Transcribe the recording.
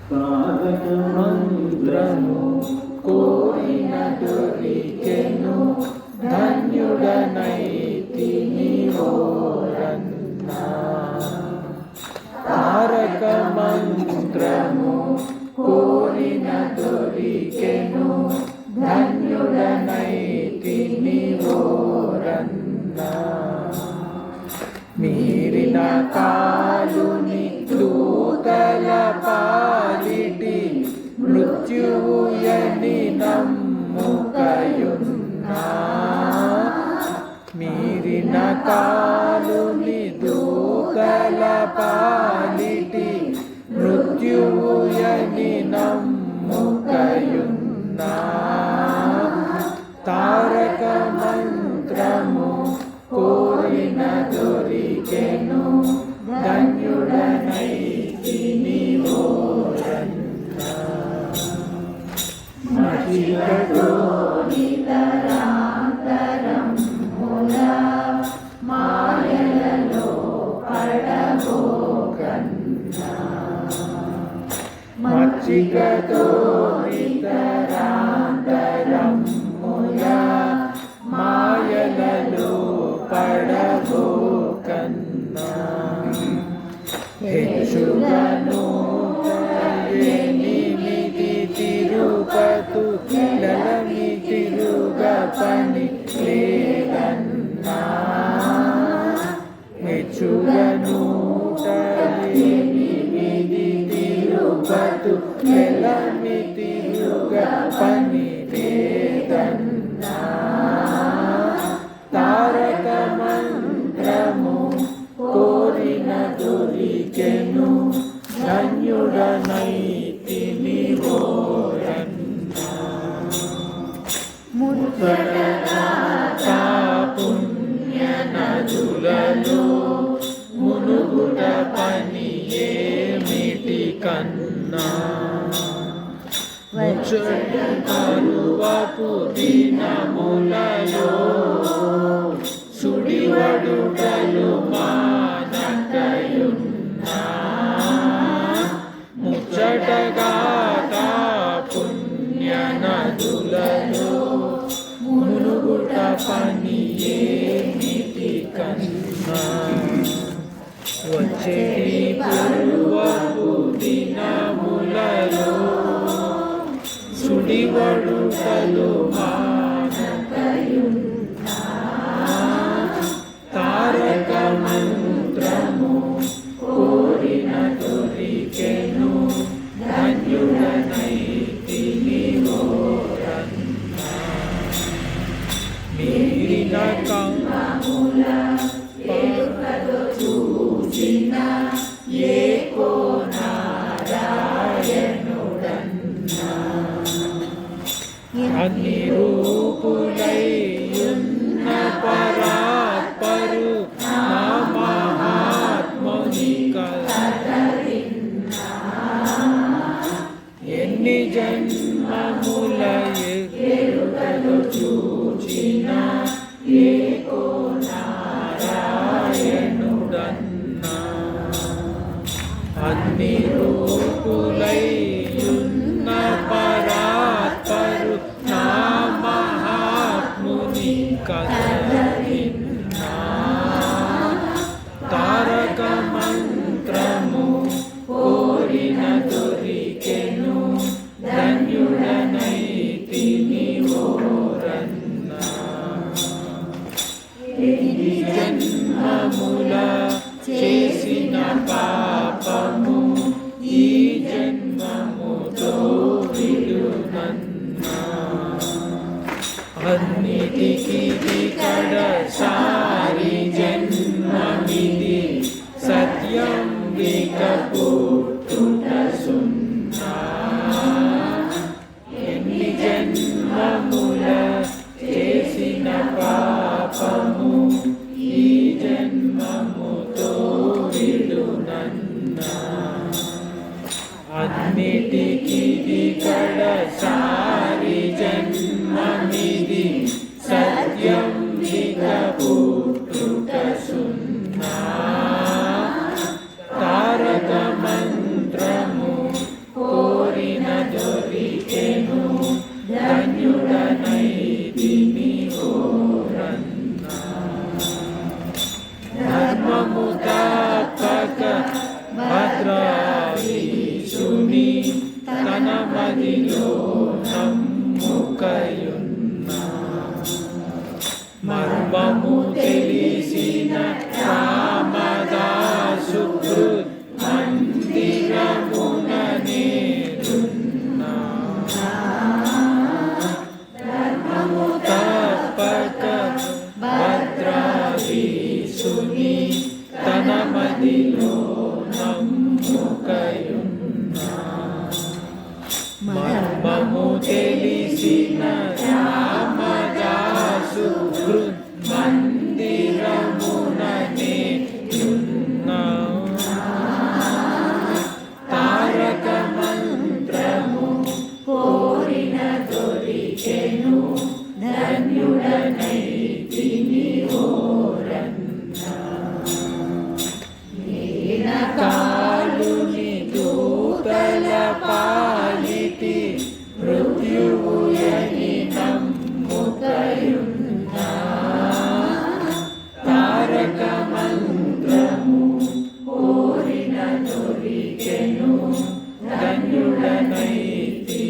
తారక మంత్రము కోరిన దొరికెను ధన్యుడనైతిని ఓరన్నా. తారక మంత్రము కోరిన దొరికెను ధన్యుడనైతిని ఓరన్నా. మీరిన కాలుని దూతల పాలిటి మృత్యువుయని నమ్ముకయున్నా. మీరిన కాలుని దూతల పాలిటి మృత్యువుయని నమ్ముకయున్నా. తారక మంత్రము కోరిన దొరికెను ధన్యుడనైతిని ఓరన్నా. మచికతో నితరాంతరముల మాయలలో పడబోకన్నా. మచికతో నితరాంతరముల మాయలలో పడబోకన్నా. హెచ్చుగను ఎనిమిది తిరుపతు లలమి తిరుగ పని లేదన్నా. హెచ్చుగను ఎనిమిది తిరుపతు లలమి తిరుగ పని లేదన్నా. తారక మంత్రము కోరిన దొరికెను ధన్యుడనైతిని ఓరన్నా. ముత్తడగా పుణ్య నదులలో మునుగుట పని ఏమిటి కన్నా. ముచ్చట కరువపు దినములలో సుడివడుటలు మానకయున్నా. ముచ్చటగా పుణ్య నదులలో మునుగుట పని ఏమిటి కన్నా. వచ్చేటి పూర్వపు దినములలో సుడివడుటలు మానకయున్నా. తారక మంత్రము కోరిన దొరికెను ధన్యుడనైతిని ఓరన్నా. మీరిన కమ్ముల పేరుకతో చూచిన ఏకో నారాయణుడన్నా. అన్ని రూపులైయున్న పరాత్పరు నా మహాత్ముని కలరిన్నా. ఎన్ని జన్మముల ఎరుకలో చూచిన ఏకో నారాయణుడన్నా. అన్ని రూపులైయున్న పరాత్పరు నా మహాత్ముని కలరిన్నా. తారక మంత్రము కోరిన దొరికెను ధన్యుడనైతిని ఓరన్నా. ఎన్ని జన్మముల చేసిన పాపము ఈ జన్మముతో విడునన్నా. అన్నిటికీ కడసారి జన్మమిది సత్యం వికపుట్టుట సున్నా. ఎన్ని జన్మముల చేసిన పాపము ఈ జన్మముతో విడునన్నా. అన్నిటికీ కడసారి జన్మమిది సత్యం వికపుట్టుట సున్నా. తారక మంత్రము మదిలో నమ్ముకయున్నా మర్మము తెలిసిన రామదాసు మందిరమున నేనున్నా ధర్మము తప్పక భద్రాధీశుని తన మదిలో నమ్ముకయున్నా మర్మము తెలిసిన రామదాసు మందిరమున నేనున్నా తారక మంత్రము కోరిన దొరికెను ధన్యుడనైతిని ఓరన్నా కాలుని దూతల పాలిటి మృత్యువు యని నమ్ముకయున్నా తారక మంత్రము కోరిన దొరికెను ధన్యుడనైతి